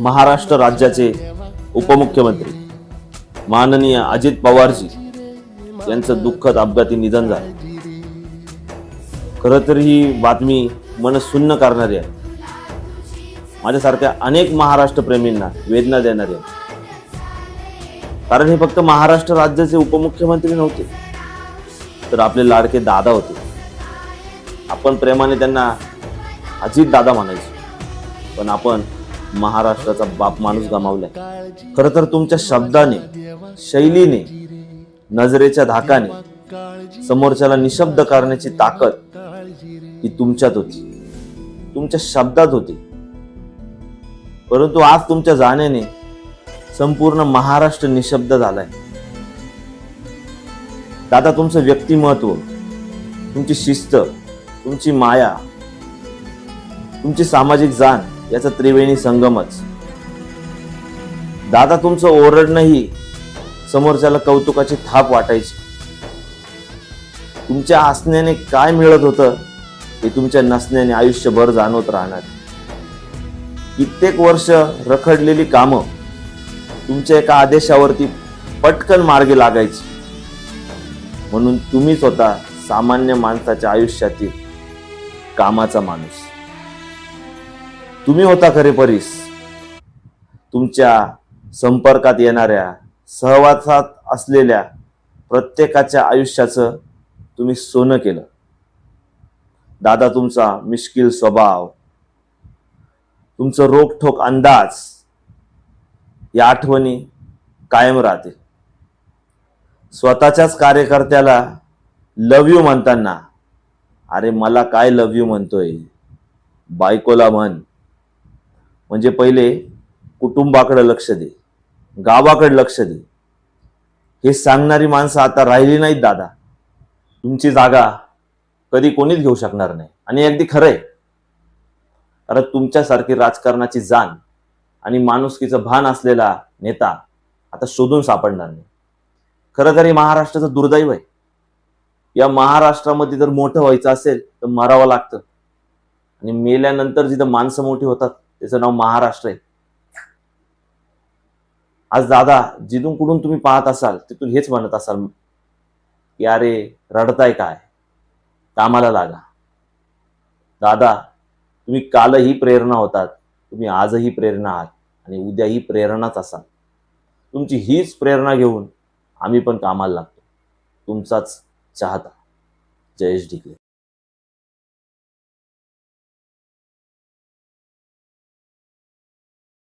महाराष्ट्र राज्याचे उपमुख्यमंत्री माननीय अजित पवारजी यांचं दुःखद अपघाती निधन झालं। खरं तर ही बातमी मन सुन्न करणारी आहे। माझ्यासारख्या अनेक महाराष्ट्र प्रेमींना वेदना देणारी आहे। कारण हे फक्त महाराष्ट्र राज्याचे उपमुख्यमंत्री नव्हते, तर आपले लाडके दादा होते। आपण प्रेमाने त्यांना अजित दादा म्हणायचो, पण आपण महाराष्ट्राचा बाप माणूस गमावलाय। खरं तर तुमच्या शब्दाने, शैलीने, नजरेच्या धाकाने समोरच्याला निशब्द करण्याची ताकद ही तुमच्यात होती, तुमच्या शब्दात होती। परंतु आज तुमच्या जाण्याने संपूर्ण महाराष्ट्र निशब्द झालाय। दादा, तुमचं व्यक्तिमत्व, तुमची शिस्त, तुमची माया, तुमची सामाजिक जाण याचा त्रिवेणी संगमच। दादा, तुमचं ओरडणंही समोरच्याला कौतुकाची थाप वाटायची। तुमच्या हसण्याने काय मिळत होतं हे तुमच्या नसण्याने आयुष्यभर जाणवत राहणार। कित्येक वर्ष रखडलेली कामं तुमच्या एका आदेशावरती पटकन मार्गी लागायची, म्हणून तुम्हीच होता सामान्य माणसाच्या आयुष्यातील कामाचा माणूस। तुम्ही होता खरे परीस। तुमच्या संपर्कात येणाऱ्या, सहवासात असलेल्या प्रत्येकाच्या आयुष्याचं तुम्ही सोनं केलं। दादा, तुमचा मिश्किल स्वभाव, तुमचं रोखठोक अंदाज या आठवणी कायम राहते। स्वतःच्याच कार्यकर्त्याला लव यू म्हणताना, अरे मला काय लव यू म्हणतोय, बायकोला म्हण। म्हणजे पहिले कुटुंबाकडे लक्ष दे, गावाकडे लक्ष दे, हे सांगणारी माणसं आता राहिली नाहीत दादा। तुमची जागा कधी कोणीच घेऊ शकणार नाही। आणि अगदी खरंय, कारण तुमच्यासारखी राजकारणाची जाण आणि माणुसकीचं भान असलेला नेता आता शोधून सापडणार नाही। खरं तरी महाराष्ट्राचं दुर्दैव आहे। या महाराष्ट्रामध्ये जर मोठं व्हायचं असेल तर मरावं लागतं, आणि मेल्यानंतर जिथं माणसं मोठी होतात त्याचं नाव महाराष्ट्र आहे। आज दादा, जिथून कुठून तुम्ही पाहत असाल तिथून हेच म्हणत असाल की अरे रडताय काय, कामाला लागा। दादा, तुम्ही कालही प्रेरणा होतात, तुम्ही आजही प्रेरणा आहात, आणि उद्याही प्रेरणाच असाल। तुमची हीच प्रेरणा घेऊन आम्ही पण कामाला लागतो। तुमचाच चाहता जयेश ढिकले।